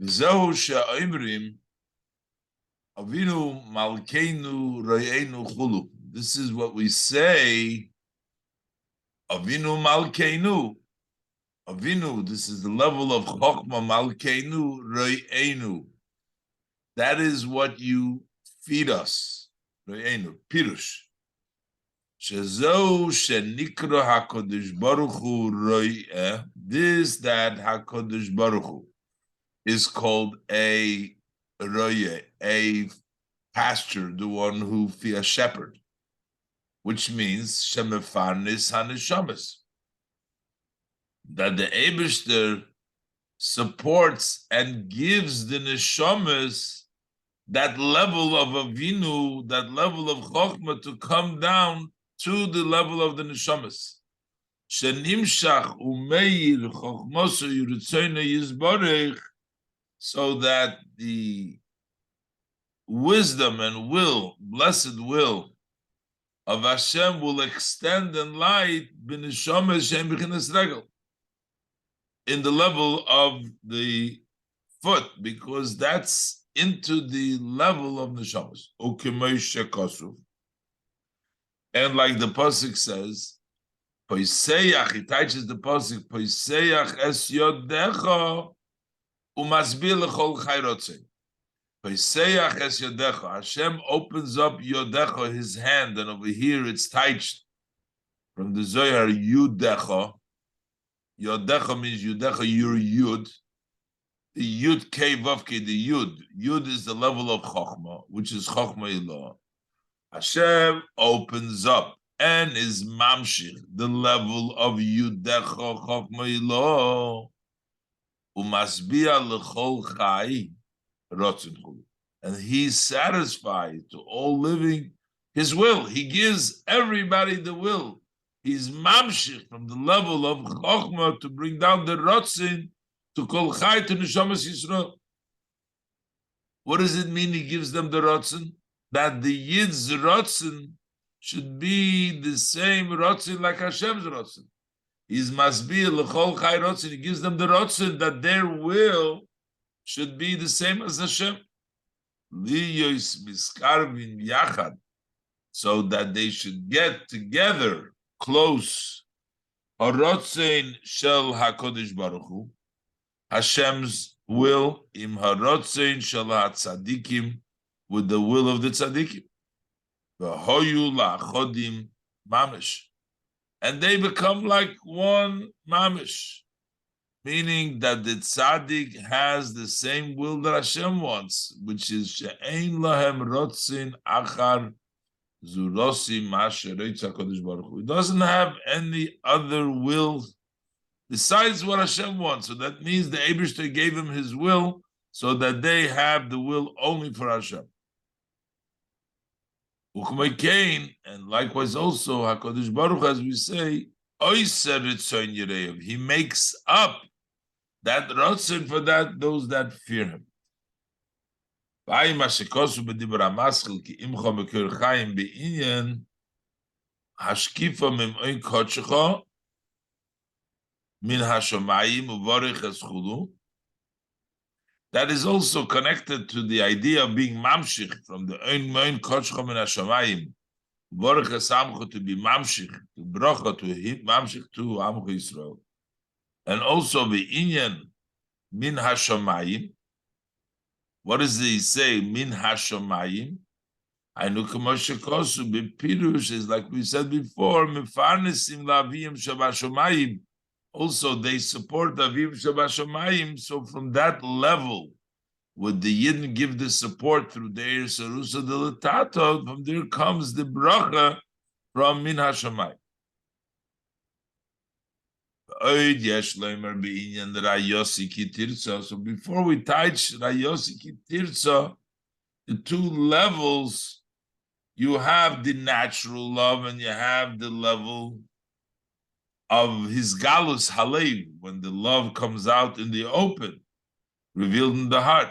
V'zehu she'oimrim Avinu Malkeinu Ra'einu Chulu. This is what we say. Avinu Malkeinu. Avinu, this is the level of Chokhmah Malkeinu Ra'einu. That is what you feed us. Ra'einu, Pirush. Shezo shenikra HaKadosh Baruch Hu Ra'eh. This, that HaKadosh Baruch Hu is called a Ra'eh, a pasture, the one who a shepherd, which means Shemefarnis HaNeshamas, that the Eibishter supports and gives the Neshamas that level of Avinu, that level of Chokhmah to come down to the level of the Neshamas. Shenimshach umeir Chokhmaso Yiritzona Yizbarech, so that the wisdom and will, blessed will of Hashem will extend and light b'neshamas shem b'chinas regel, in the level of the foot, because that's into the level of neshamas. And like the pasuk says, Poiseyach, he teaches the pasuk, Poiseyach es yodecha umasbir lechol chayrotzei. Poiseyach es yodecha. Hashem opens up yodecha, his hand, and over here it's touched from the Zohar, yudecha. Yodecha means yudecha, your yud. The yud kei vavke, the yud. Yud is the level of chokhmah, which is chokhmah ilah. Hashem opens up and is mamshich, the level of yudecha chokhmah ilah. Umasbia lechol chai rotzin chulu. And he's satisfied to all living his will. He gives everybody the will. He's mamshich from the level of chokhmah to bring down the rotzin to kol chai to neshamas Yisrael. What does it mean he gives them the rotzin? That the yid's rotzin should be the same rotzin like Hashem's rotzin. He's masbir lechol chai rotzin. He gives them the rotzin that their will should be the same as Hashem. Liyos miskarvin yachad, so that they should get together, close. Harotzin shel HaKadosh Baruch Hu, Hashem's will, im harotzin shel HaTzadikim, with the will of the tzaddikim. V'hoyu la'achodim mamish. And they become like one mamish, meaning that the tzaddik has the same will that Hashem wants, which is she'ein lahem rotzin achar zurosi ma shereitz HaKadosh Baruch Hu. He doesn't have any other will besides what Hashem wants. So that means the Eibishter gave him his will so that they have the will only for Hashem. And likewise also, HaKadosh Baruch Hu, as we say, he makes up that rotzin for that those that fear him. That is also connected to the idea of being mamshich from the ein kochcha min hashamayim, vorich esamcha, to be mamshich, to bracha, to mamshich to Amcha Yisrael, and also the inyan min hashamayim. What does he say? Min hashamayim. Ainu k'moshe kosu bepirush is like we said before. Mefarnesim la'aviyim shabashamayim. Also, they support Avim Shabashamayim. So from that level, would the Yidden give the support through their Sarusa Delatato, from there comes the bracha from Min HaShamayim. So before we touch Rayosi Kitirza, the two levels, you have the natural love and you have the level of his galus halev, when the love comes out in the open, revealed in the heart.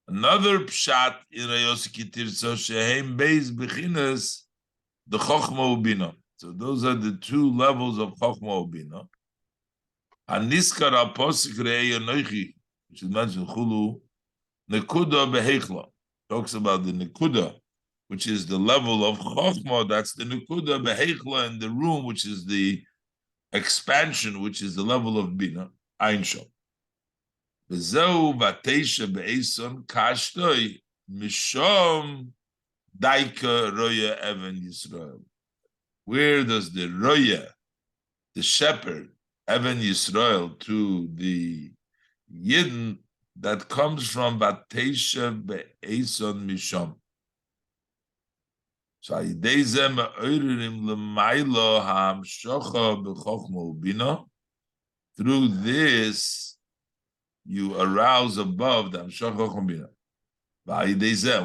Another pshat in Rayosi Kitirza, shehem beis bechinas, the chokhmah ubina. So those are the two levels of chokhmah ubina. Haniskar aposik re'ei anochi, which is mentioned Chulu, Nekuda Behechla, talks about the Nekuda, which is the level of Chokhmah. That's the Nekuda Behechla in the room, which is the expansion, which is the level of Bina, Ein Shom. V'zeu v'teisha be'eson kashtoi mishom daika roya even Yisrael. Where does the roya, the shepherd, even Yisrael, to the Yidden that comes from v'teisha be'eson mishom? So Yidezem oirim l'maylo ha'amshocha b'chochma u'bina. Through this, you arouse above the Amshach Chombina.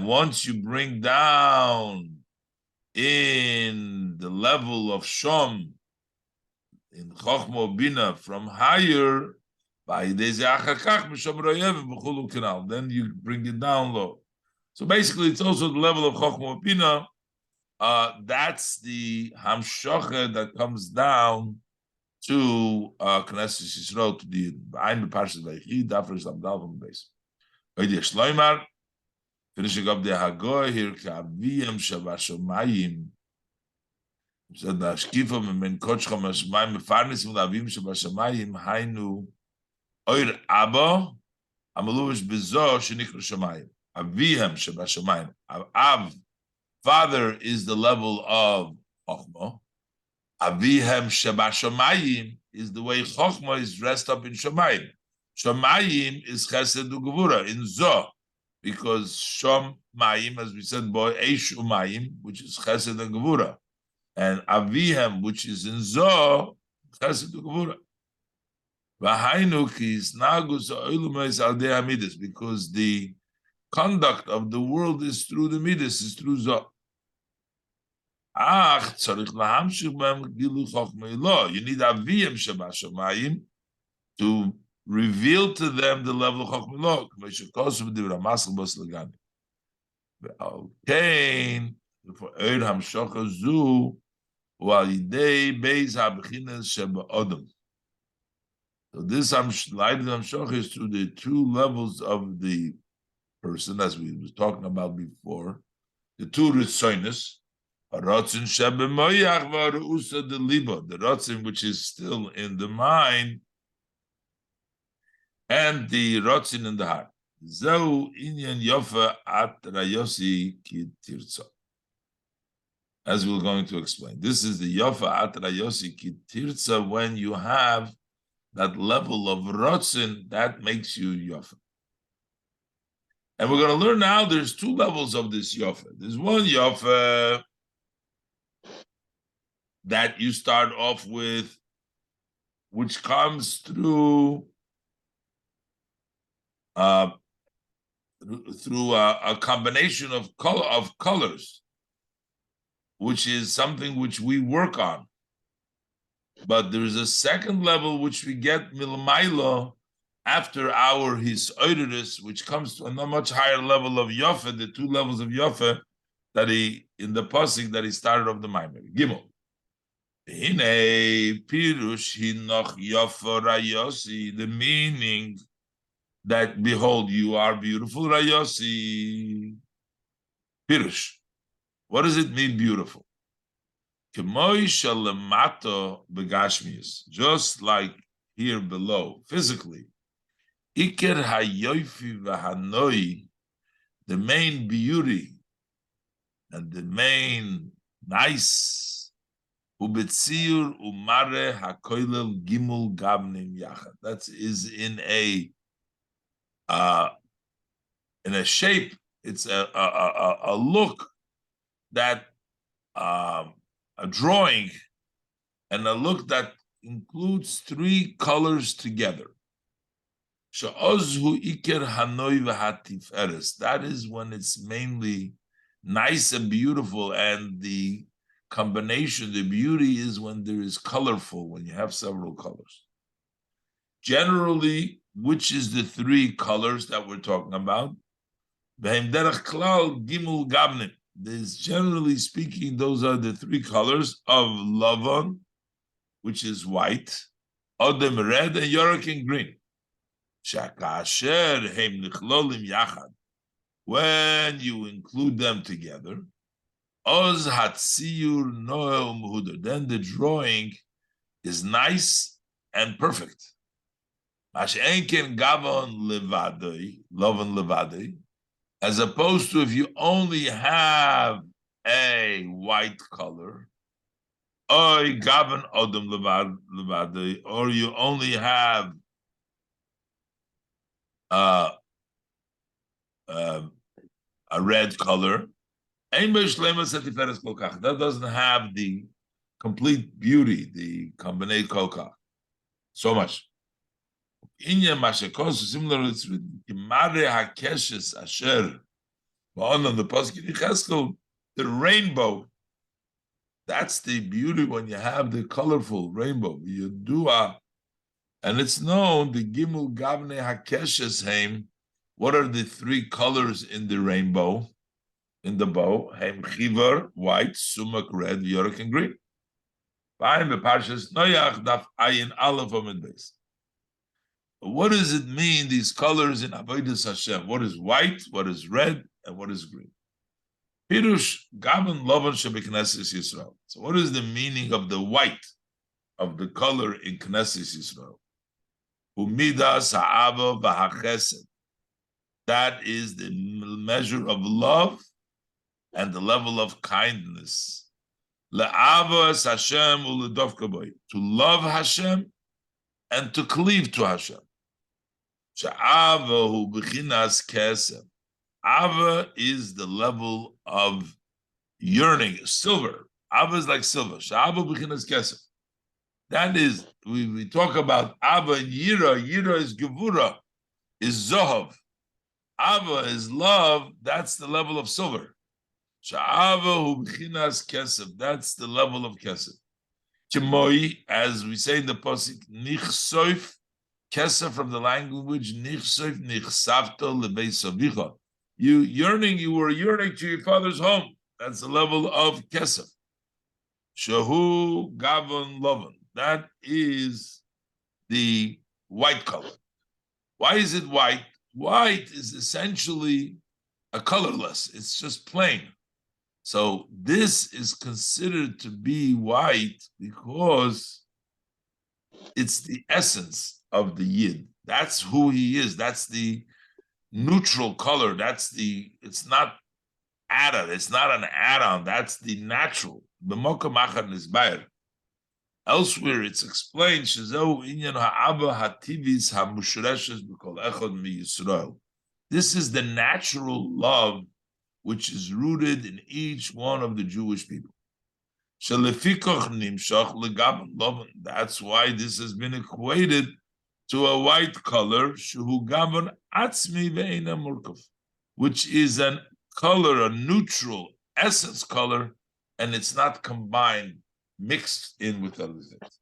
Once you bring down in the level of Shom, in Chochma Bina from higher, then you bring it down low. So basically, it's also the level of Chochma Bina. That's the Hamshocha that comes down to Knesset Yisrael, to the Ein Parshas Vaychi, Dafresh Abdal from the base. Ra'iti Shloimar, finishing up the Hagoy here, Ka'aviyam Shabashomayim. Said the Ashkifa Memen Kochcha Mashamayim Mefarnisim La'aviyam Shabashomayim Hainu Oir Abba Amaluvish Bezo Shenikra Shomayim. Aviyam Shabashomayim. Av, father, is the level of Chochmah. Avihem Shabashamayim is the way Chochmah is dressed up in Shamayim. Shamayim is Chesed Ugevura in Zoh, because Shamayim, as we said, boy, Eish Umayim, which is Chesed and Gevura, and Avihem, which is in Zoh, Chesed Ugevura. V'hainu ki isnagus ha'olumos al dei hamidus, because the conduct of the world is through the midas, is through Zoh. You need Aviyim Shabashamayim to reveal to them the level of Chokhmah. Okay, for Eid Hamshocha Zu, Walidei Beis Habchinas Sheba Odom. So this light of Hamshocha is through the two levels of the person, as we was talking about before, the two Ritzonis. The rotzin which is still in the mind, and the rotzin in the heart. As we're going to explain, this is the yofa atrayosi kitirza. When you have that level of rotzin, that makes you yofa. And we're going to learn now. There's two levels of this yofa. There's one yofa that you start off with, which comes through a combination of colors, which is something which we work on. But there is a second level which we get milmailo after our his oiris, which comes to a much higher level of yofa, the two levels of yofa that he in the pasuk that he started off the Mamer. Gimel. The meaning that, behold, you are beautiful, Rayosi. Pirush. What does it mean, beautiful? Just like here below, physically. Iker hayofi v'hanoi, the main beauty and the main nice, Ubetzir umare hakoilel gimul gabnim yachad. That is in a shape. It's a look that a drawing and a look that includes three colors together. She'ozhu iker hanoi v'hatiferes. That is when it's mainly nice and beautiful, and the combination, the beauty is when there is colorful, when you have several colors. Generally, which is the three colors that we're talking about? There's, generally speaking, those are the three colors of Lavan, which is white, Odem red, and Yorak in green. Shakasher heim nichlolim yachad. When you include them together, oz hatziyur noel muhuder. Then the drawing is nice and perfect. Mash'enken gavon levadei, lovan levadei, as opposed to if you only have a white color, or gavon odom levadei, or you only have a red color. That doesn't have the complete beauty, the combined kokach. So much. Similar, it's written, the rainbow. That's the beauty when you have the colorful rainbow. You do and it's known the Gimel Gavne Hakeshes Heim. What are the three colors in the rainbow? In the bow, Heim Chivar, white, Sumak, red, York, and green. What does it mean, these colors in Avodas Hashem? What is white, what is red, and what is green? Pirush Gavin Lovan Shebeknesses Yisrael. So what is the meaning of the white, of the color in Knesses Yisrael? Umidas ha'ava v'hachesed. That is the measure of love and the level of kindness. Le'avas Hashem u'ledovka boy. To love Hashem and to cleave to Hashem. She'ava hu b'chinas kesem. Ava is the level of yearning, silver. Ava is like silver. She'ava b'chinas kesem. That is, we talk about Ava and Yira. Yira is Gevura, is Zohav. Ava is love. That's the level of silver. Sha'ava hu b'chinas kesef. That's the level of kesef. Kimoi, as we say in the pasuk, nichsoif kesef from the language nichsoif nichsavto lebeis avicha. You were yearning to your father's home. That's the level of kesef. Shahu gavon lovan. That is the white color. Why is it white? White is essentially a colorless. It's just plain. So this is considered to be white because it's the essence of the Yid. That's who he is. That's the neutral color. It's not added. It's not an add-on. That's the natural. Elsewhere, it's explained, this is the natural love which is rooted in each one of the Jewish people. That's why this has been equated to a white color, which is a color, a neutral essence color, and it's not combined, mixed in with other things.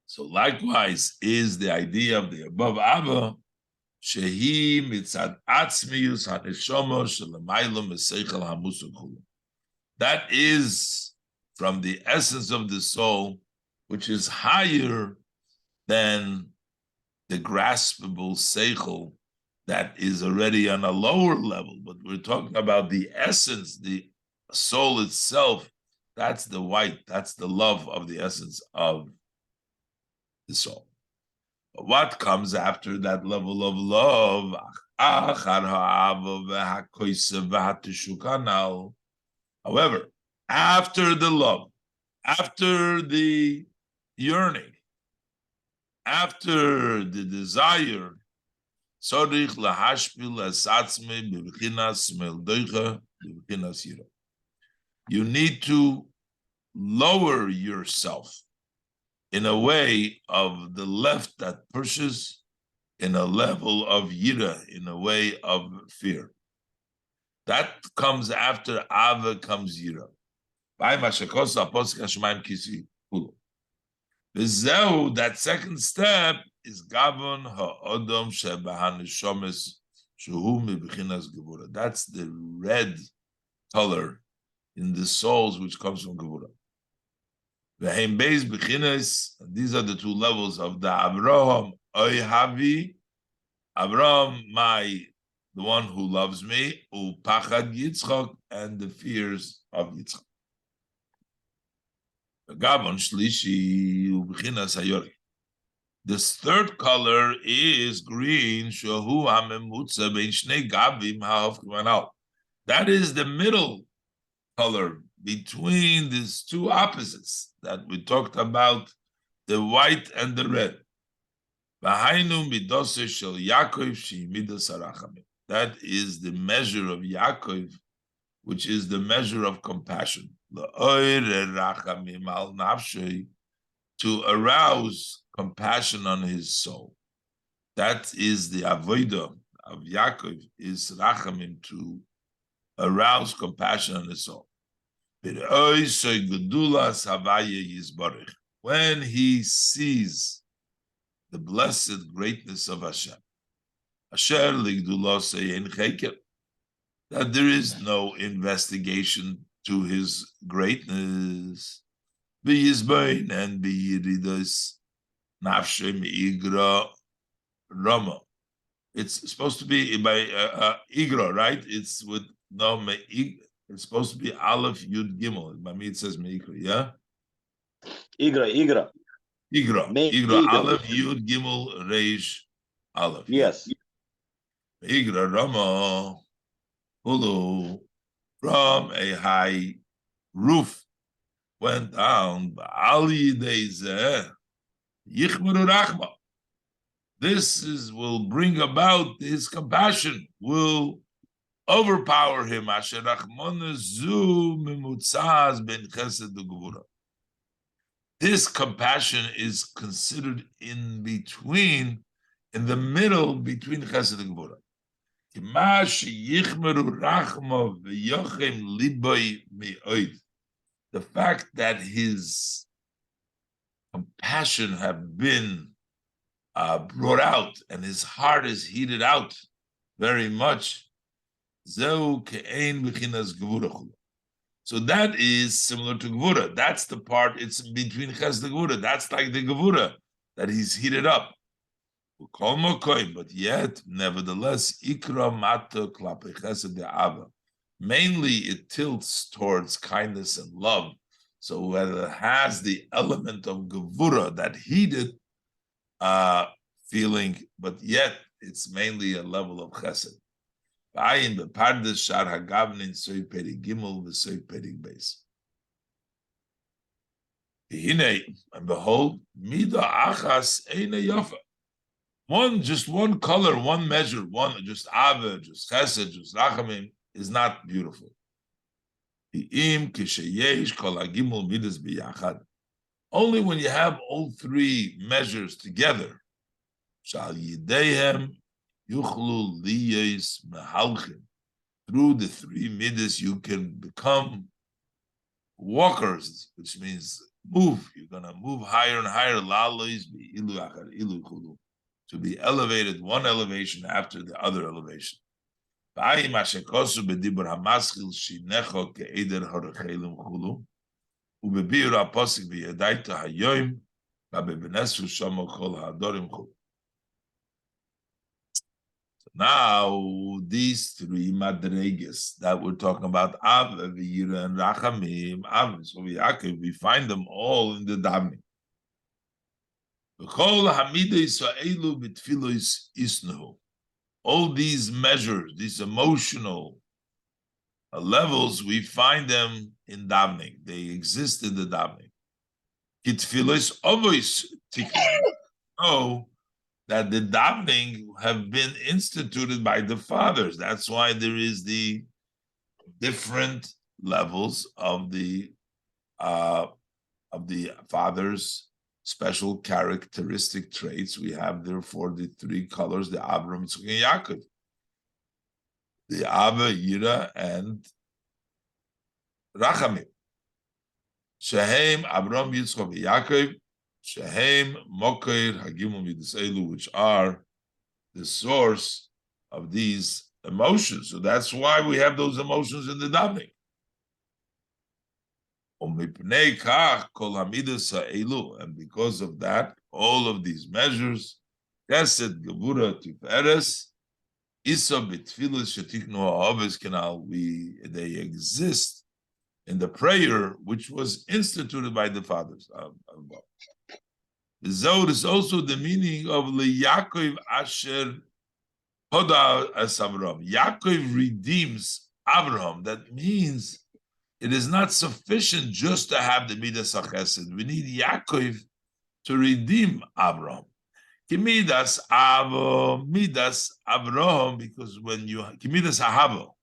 So likewise is the idea of the above Abba, shehi mitzad atzmius haneshama shelamayla meseichel hamusar chulu. That is from the essence of the soul, which is higher than the graspable seichel that is already on a lower level. But we're talking about the essence, the soul itself. That's the white. That's the love of the essence of the soul. But what comes after that level of love? However, after the love, after the yearning, after the desire, you need to lower yourself in a way of the left that pushes, in a level of yira, in a way of fear. That comes after Ava comes yira. That second step is Gavon ha'odom shebahanishomes shehu mibichinas gevura. That's the red color in the souls which comes from gevura. And these are the two levels of the Avraham Oihavi, Avraham, the one who loves me, Upachad Yitzchak, and the fears of Yitzchak. This third color is green. That is the middle color between these two opposites that we talked about, the white and the red. That is the measure of Yaakov, which is the measure of compassion. To arouse compassion on his soul. That is the avodah of Yaakov, is rachamim, to arouse compassion on his soul. When he sees the blessed greatness of Hashem, that there is no investigation to his greatness, and biyiridas nafshem igra rama. It's supposed to be by igra, right? It's with no me. It's supposed to be aleph yud gimel. By me it says meikra, yeah. Igra. Aleph yud gimel reish aleph. Yes. Igra rama hulu, from a high roof went down. This will bring about his compassion, will overpower him. This compassion is considered in between, in the middle between chesed and gevura. The fact that his compassion have been brought out and his heart is heated out very much. So that is similar to gevura. That's the part, it's between chesed and gevura. That's like the gevura, that he's heated up. But yet, nevertheless, ikra mata klape chesed de'ava. Mainly, it tilts towards kindness and love. So when it has the element of gevura, that heated feeling, but yet it's mainly a level of chesed. And behold, mida achas eine yafa. Just one color, one measure, one just ave, just chesed, just rachamim is not beautiful. Only when you have all three measures together, through the three midas you can become walkers, which means move. You're gonna move higher and higher, to be elevated, one elevation after the other elevation. Now, these three madregas that we're talking about, Av, Vira, and Rachamim, Av, so we find them all in the davening. All these measures, these emotional levels, we find them in davening. They exist in the davening. Kitfilos always know that the davening have been instituted by the fathers. That's why there is the different levels of the fathers' special characteristic traits. We have therefore the three colors: the Avraham, Yitzchak, and Yaakov, the Ava, Yira, and Rachamim. Shehem, Avraham, Yitzchak, and Yaakov. Shehem, Mokeir, Hagimum, Yiduselu, which are the source of these emotions. So that's why we have those emotions in the davening. And because of that, all of these measures, Chesed, Gevura, Tiferes, Isa B'Tfilas Shetiknu Ha'aves Canal, they exist in the prayer which was instituted by the fathers. The Zohar is also the meaning of Yaakov Asher Hoda as Avraham. Yaakov redeems Avraham. That means it is not sufficient just to have the Midas HaChesed. We need Yaakov to redeem Avraham. Kimidas Avo, Midas Avraham, because when you Kimidas Ahavo,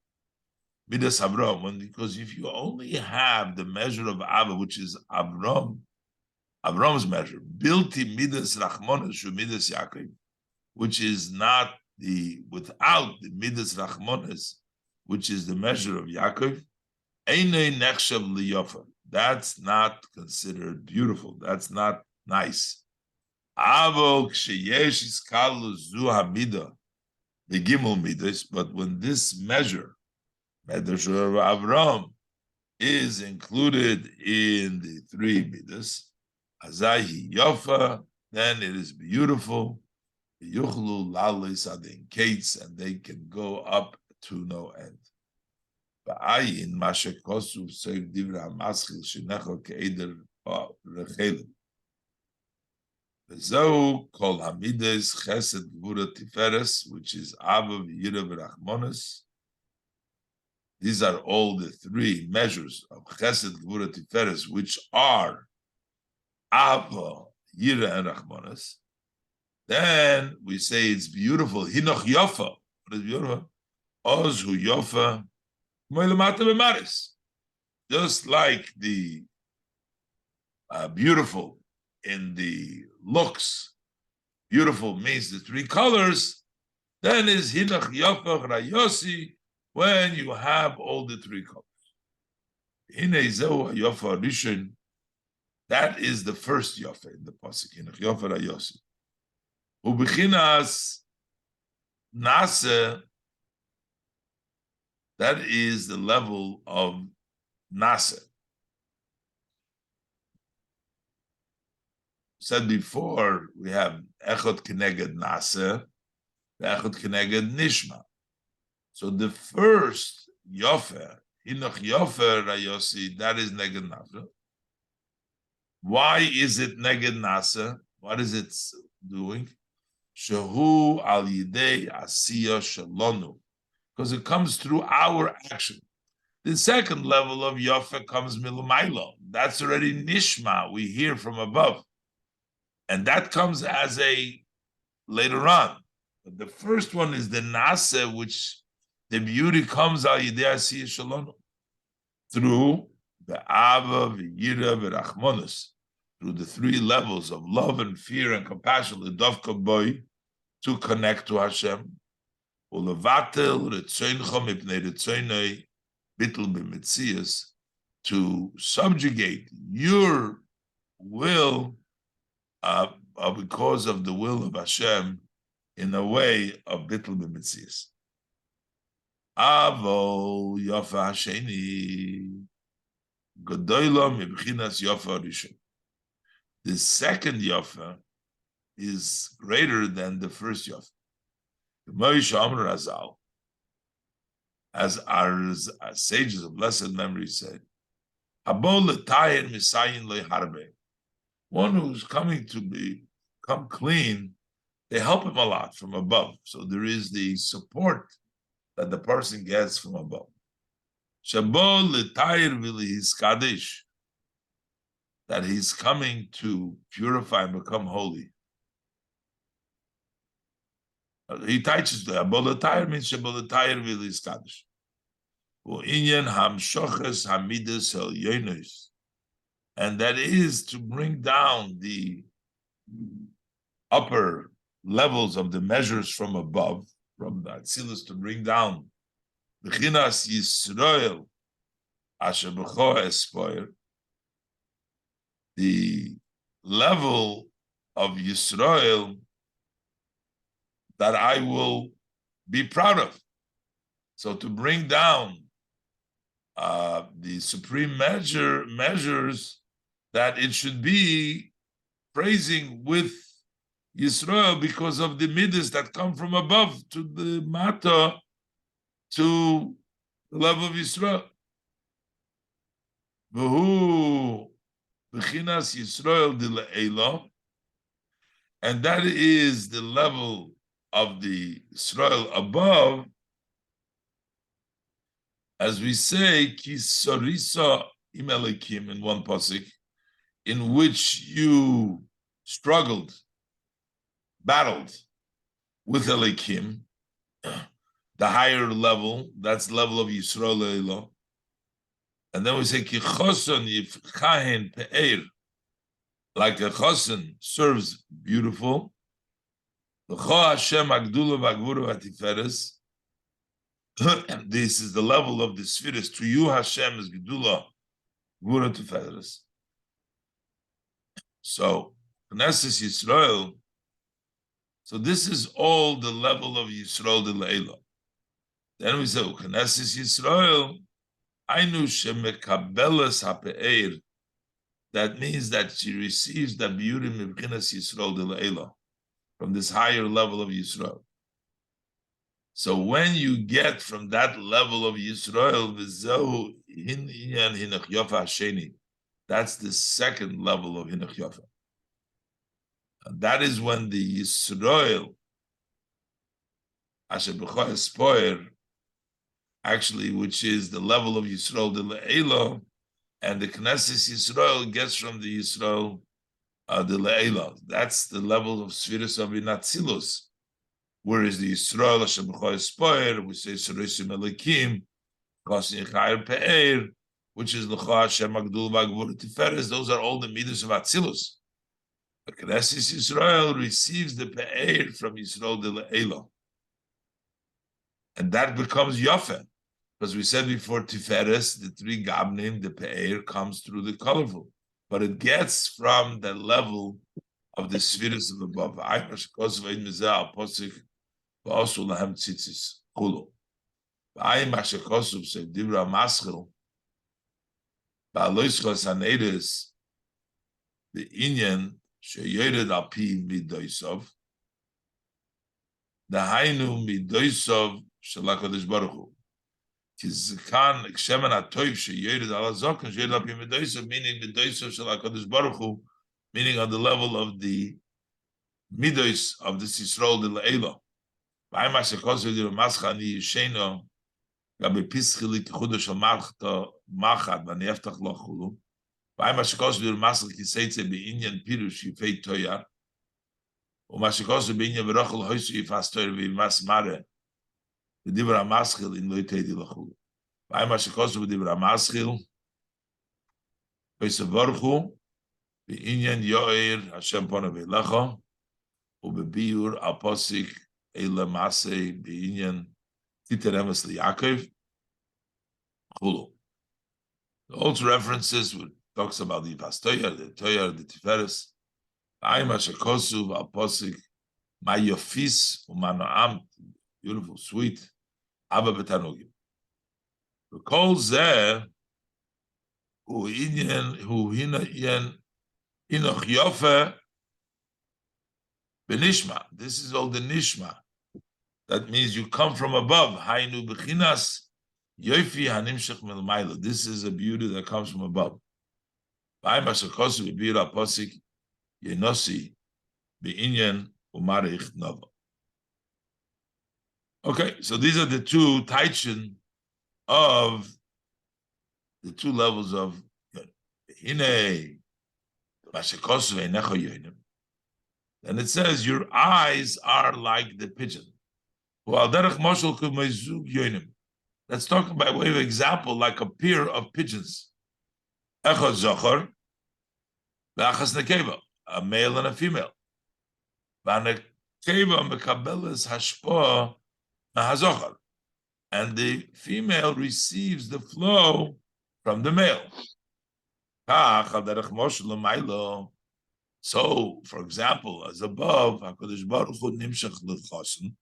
Midas Avraham, because if you only have the measure of Ava, which is Avram's measure, Bilti Midas Rachmonas Shu Midas Yaakov, which is not without the Midas Rachmonas, which is the measure of Yaakov, Einei Nechshav Liyofa. That's not considered beautiful. That's not nice. Avo Ksheyesh Iskalu Zu Hamida, the Gimel Midas, but when this measure, Medrash of Avram, is included in the three Midas, Azahi Yofa, then it is beautiful. Yuchlu Lalis Adin Kates, and they can go up to no end. Ba'ayin Mashekosu Seif Divra Maschil Shinecho Keeder Rechelim. Zo Kol Hamides Chesed Gvura Tiferes, which is Abba V'Yira V'Rachmones. These are all the three measures of Chesed Gvura Tiferes, which are Abba, Yira, and Rachmones. Then we say it's beautiful. Hinoch Yofa. What is beautiful? Ozhu Yofa. Just like the beautiful in the looks, beautiful means the three colors, then is Hinoch Yofa Rayosi when you have all the three colors. Hine Zehu Yofa Rishon, that is the first Yofa in the Pasuk, Hinoch Yofa Rayosi. Ubechinas Nase, that is the level of Nase. Said before, we have Echot Keneged Nase, Echot Keneged Nishma. So the first Yofer, Hinoch Yofer Rayosi, that is Neged Nase. Why is it Neged Nase? What is it doing? Shehu al yidei asiya shalonu, because it comes through our action. The second level of Yofa comes milumaylo. That's already nishma. We hear from above, and that comes as a later on. But the first one is the nase, which the beauty comes al yidei asiya shalonu through the ava, v'yira, v'rachmonus, through the three levels of love and fear and compassion, the dovka boy, to connect to Hashem. To subjugate your will because of the will of Hashem in a way of bittul b'mitzias. Avo Yofa Hasheni Gedoyla mibchinas Yofa Rishon. The second Yofa is greater than the first Yofa. As our sages of blessed memory said, one who's coming to become clean, they help him a lot from above. So there is the support that the person gets from above. That he's coming to purify and become holy. He teaches the Abolatayr means Shabolatayr Vilis Kaddish. Inyan Hamshoches Hamidas El Yonos. And that is to bring down the upper levels of the measures from above, from the Atzilus, to bring down Bechinas Yisrael Asher B'cho Espoir, the level of Yisrael that I will be proud of. So to bring down the supreme measures that it should be praising with Yisrael because of the midas that come from above to the mata to the level of Yisrael. V'hu b'chinas Yisrael de le'ela, and that is the level of the Yisrael above, as we say, ki sorisa im Elokim in one pasuk, in which you struggled, battled with Elokim, the higher level, that's the level of Yisrael le'ela. And then we say, ki choson yifchahen pe'er, like a choson serves beautiful. L'cho Hashem agdula v'agvura v'tiferes. This is the level of the spheres. To you, Hashem is gedula, gvura tiferes. So, Knesset Yisrael. So this is all the level of Yisrael de le'ela. Then we say, Knesset Yisrael. Ainu shemekabeles hape'er. That means that she receives the beauty mibchinas Yisrael de le'ela, from this higher level of Yisrael. So when you get from that level of Yisrael, v'zehu hinyan hinach yofa hasheni, that's the second level of hinach yofa. And that is when the Yisrael, asher b'choy spoyer, actually, which is the level of Yisrael de le'ela, and the Knesset Yisrael gets from the Yisrael de le'ela. That's the level of Sfiris of Inatzilus. Whereas the Yisrael Hashem b'choy spoyer, we say Sorosim Elokim, Kosin Chayir Pe'er, which is L'cho Hashem Agdul V'Agvur Tiferes. Those are all the midas of Atzilus. The Knesset Yisrael receives the Pe'er from Yisrael de le'ela, and that becomes Yafeh. Because we said before, Tiferes, the three Gabnim, the Pe'er comes through the colorful, but it gets from the level of the spheres of above. The Inyan sheyered al pi midoisov, the Hainu midoisov shalakadosh baruch hu. Meaning on the level of the midos of the Yisrael de le'ela. The Dibra Maschil in Loitedi Lachul. By Mashikos with Dibra Maschil, Pesavarchu, the Inyan Yoir, Hashem Ponav Lecha, Ubebiur, Aposik, Ela Mase, the Inyan, Titeremes Liakov, Hulu. The old references talks about the Pastoyer, the Toyer, the Tiferes. By Mashikosu, Aposik, Mayofis, Umanoam, beautiful, sweet. Abba betanugim. The kol zeh hu hina inoch yofe benishma. This is all the nishma. That means you come from above. Hainu bechinas yofi hanimshach milmaylo. This is a beauty that comes from above. V'ayim ashakosu b'bira posik yenosi b'inyan umarich nova. Okay, so these are the two taichin of the two levels of Hine. Then it says, your eyes are like the pigeon. Let's talk by way of example, like a pair of pigeons. A male and a female. And the female receives the flow from the male. So, for example, as above, HaKadosh Baruch Hu nimshach l'chosin,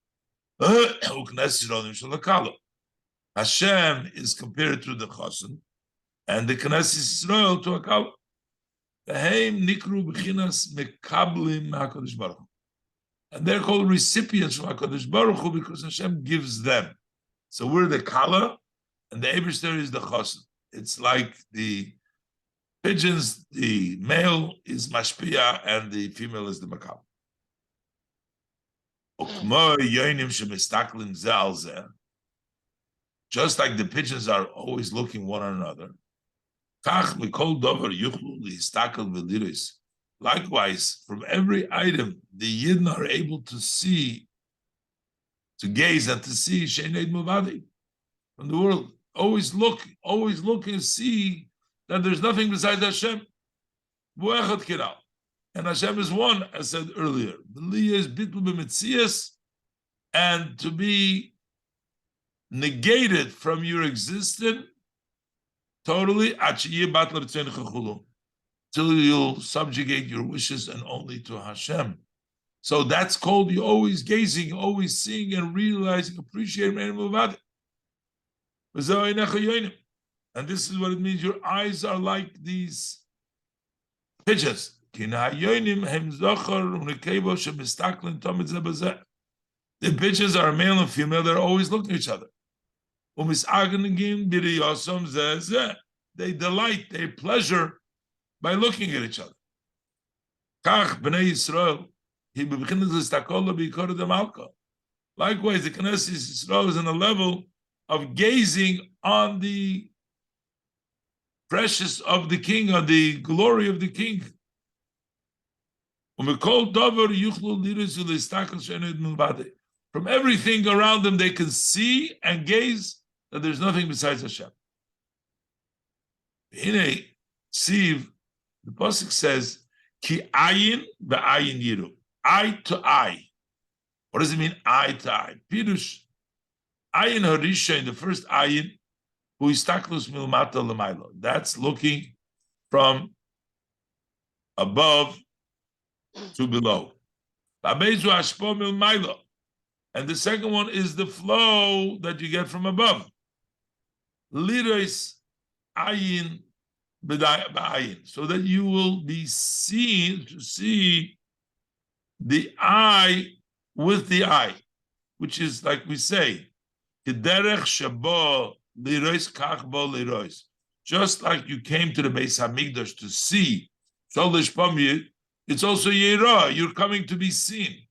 u'knes yisrael nimshach l'kalo. Hashem is compared to the Chosen, and the Knesset Yisrael to a Kala. And they're called recipients from HaKadosh Baruch Hu because Hashem gives them. So we're the Kala, and the Eibishter is the Chosen. It's like the pigeons, the male is Mashpia, and the female is the Makab. Just like the pigeons are always looking one another. Likewise, from every item, the Yidden are able to see, to gaze and to see Sheneid Muvadi from the world. Always look and see that there's nothing besides Hashem. And Hashem is one, as said earlier. The Liyah is bittul b'metzias, and to be negated from your existence totally, till you'll subjugate your wishes and only to Hashem. So that's called you always gazing, always seeing and realizing, appreciating. And this is what it means. Your eyes are like these pigeons. The pigeons are male and female, they're always looking at each other. They delight, they pleasure by looking at each other. Likewise, the Knesset Yisrael is in a level of gazing on the precious of the king, on the glory of the king. From everything around them, they can see and gaze that there's nothing besides Hashem. The pasuk says, "Ki ayin ve'ayin yiru," eye to eye. What does it mean, eye to eye? Pirush, ayin harisha, in the first ayin, hu istaklus milmata l'maylo. That's looking from above to below. V'abezu hashpo milmaylo. And the second one is the flow that you get from above. Liris ayin b'ayin, so that you will be seen to see the eye with the eye, which is like we say, kederech shabo lirois kach bo lirois. Just like you came to the Beis Hamikdash to see, it's also yera. You're coming to be seen.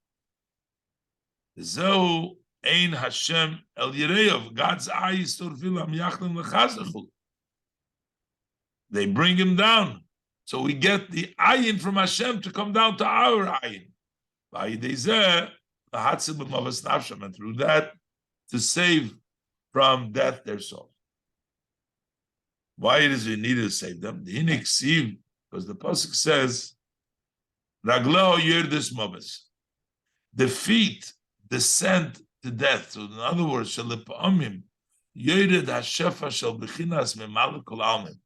Zehu ein Hashem el Yereov. God's eye is torfilam yachlim lechazechul. They bring him down, so we get the ayin from Hashem to come down to our ayin. And through that, to save from death their soul. Why is it needed to save them? The iniksiv, because the pasuk says, "Ragleo yerdis mobes." The feet descend to death. So in other words, shalipamim yered hashefa shel bechinas memalekul almin.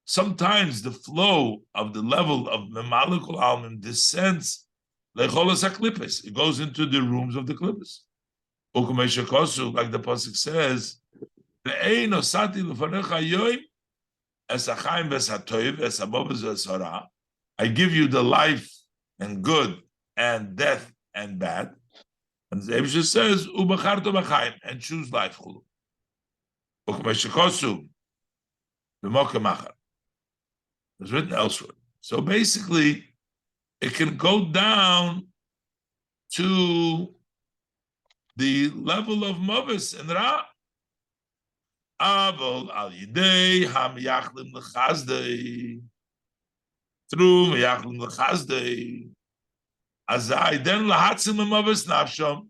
Sometimes the flow of the level of memalekul almin descends lecholas haklipos. It goes into the rooms of the klipos. Ukumeshakosu, like the pasuk says, "Ve'ein osati lefanecha yoim es hachaim ves hatoiv es habobes ves hara." I give you the life and good and death and bad. And the Eibusha says, "Ubacharto b'chaim," and choose life. Ukumeshakosu b'mokem it's written elsewhere. So basically, it can go down to the level of Mavis and Ra. Avol al yidei ham yachlim lechazdei. Through yachlim lechazdei. Azai then lahatzil memavis nafsham.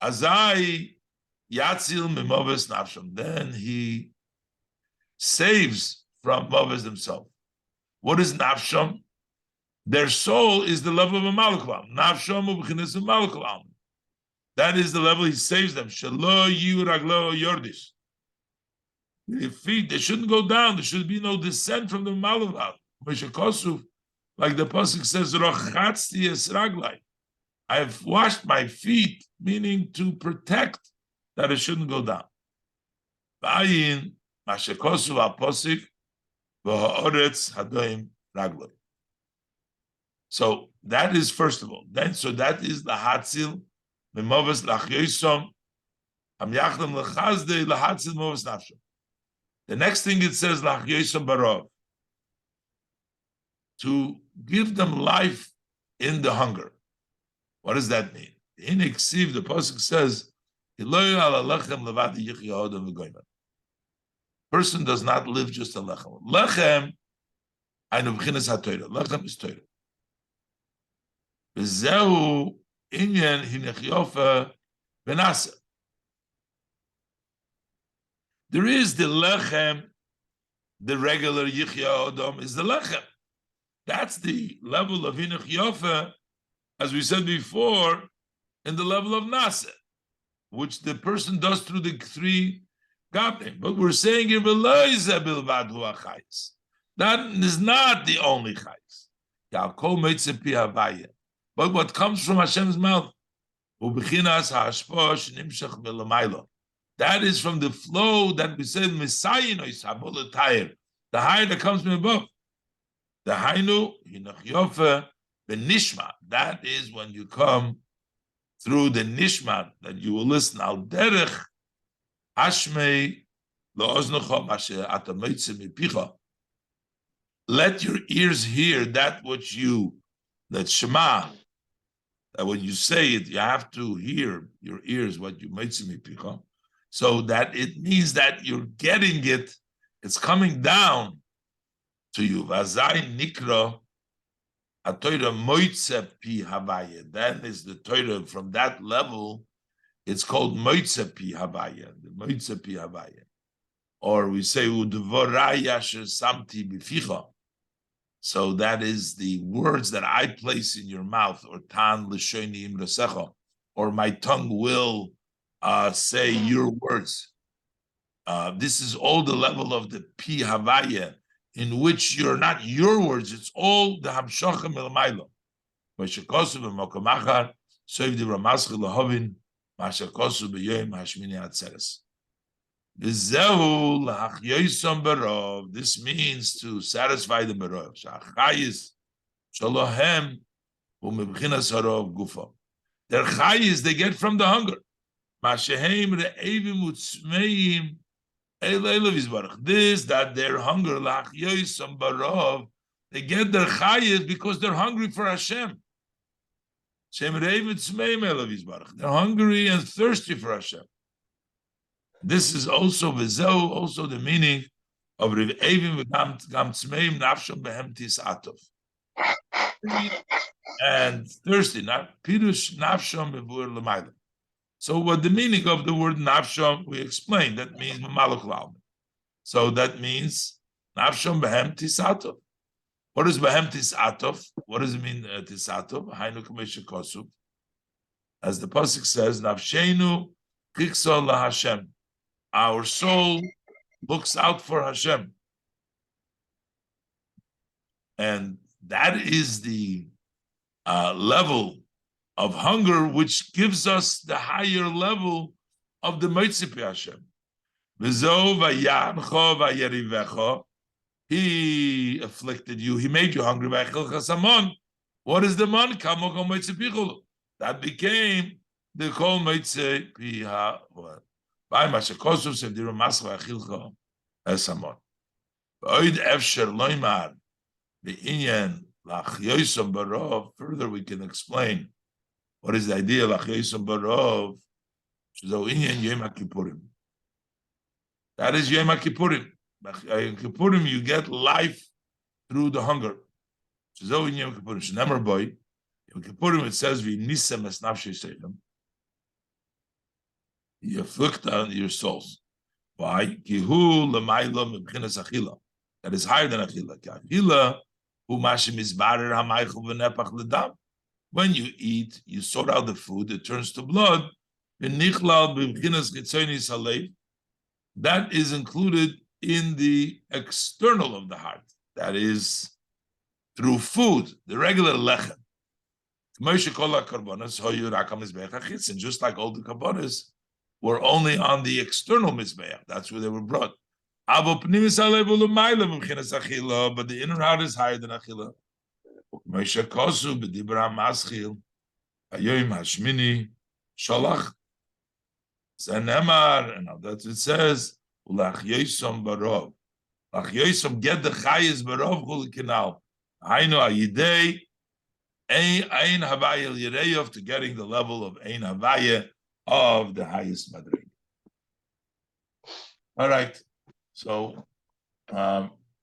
Azai yatzil memavis nafsham. Then he saves from Mavis himself. What is nafsham? Their soul is the level of a malakal. Nafsham u'b'chinas of malakal. That is the level he saves them. Shelo yu raglo yordish. The feet, they shouldn't go down. There should be no descent from the malakal. Like the pasuk says, "Rochatzti es raglai." I have washed my feet, meaning to protect that it shouldn't go down. V'ayin mashekosu al-posik v'ha'oretz hadoim ragloi. So that is first of all. Then, so that is the Hatzil, Mimovas Lachyosom, Am Yachdam Lechazde, Lahatzil Movas Nafsham. The next thing it says, Lachyosom Barov, to give them life in the hunger. What does that mean? In Iksiv, the Pasuk says, person does not live just on lechem. Lechem, Ainu B'chinas HaTorah. Lechem is Torah. V'zehu inyan hinechyofa v'nasa. There is the lechem, the regular yichya odom is the lechem. That's the level of hinechyofa, as we said before, in the level of nasa, which the person does through the three gabim. But we're saying here, that is not the only chayis. But what comes from Hashem's mouth, that is from the flow that we said, the higher that comes from above. The hainu hinachyofa benishma. That is when you come through the nishma, that you will listen al derech hashmei lo'oznecha mashe atamoitze mipicha. Let your ears hear that which you, that shema, that when you say it, you have to hear your ears what you moitze mipicha. So that it means that you're getting it, it's coming down to you. Vazai nikra atoira moitze pi havaya. That is the Torah from that level. It's called moitze pi havaya, the moitze pi havaya. Or we say udvorai asher samti bificha. So that is the words that I place in your mouth, or tan l'shoni imrasecha, or my tongue will say your words. This is all the level of the pi havaya, in which you're not your words, it's all the hamshacha milmaylo. Mashakosu b'mokamachar, soiv di ramascha lahovin, mashakosu b'yoyim hashmini atzeres. V'zehu lahachyoysom barov. This means to satisfy the barov. Shachayis shalohem u'mebchinas harov gufa. Their chayis they get from the hunger. Mashehem re'evim u'tzmeim. This, that their hunger, they get their chayis because they're hungry for Hashem. They're hungry and thirsty for Hashem. This is also also the meaning of and thirsty, not pirush nafsham bevur l'mayla. So what the meaning of the word nafsham, we explained, that means malach l'alma. So that means nafsham behem tisatov. What is behem tisatov? What does it mean tisatov? Hainu k'meshe kosub. As the pasuk says, nafshenu chiksol laHashem. Our soul looks out for Hashem. And that is the level of hunger, which gives us the higher level of the Moitzipi Hashem. He afflicted you, he made you hungry. What is the man? That became the Kol Moitzipi HaVayeh. By Mashakosov said the Ramascha Achilcha Esamon. Oid Efsher Loimar the Inyan Lachyosom Barov. Further, we can explain what is the idea of Lachyosom Barov. So Inyan Yom HaKippurim. That is Yom HaKippurim. Yom Kippurim, you get life through the hunger. So in Yom Kippurim, Shnemer Boy, Yom Kippurim it says V'nisem es nafshei seichem. You afflict on your souls. Why? Kihu l'maylo mebchinas achila. That is higher than achila. Achila hu mashim izbarer hamaychel v'nepach l'dam. When you eat, you sort out the food, it turns to blood. V'nichlal b'bchinas chitzonis halev. That is included in the external of the heart. That is through food, the regular lechem. And just like all the karbonos, were only on the external mizbeach. That's where they were brought. But the inner heart is higher than achila. Moshe Kosu b'dibra maschil hayoim hashmini shalach zenemar, and that's it says ulach yosom barov lach yosom get the chayis barov chulikinal hainu ayidei ein havaya yireyov, to getting the level of ein havaya of the highest madrig. All right, so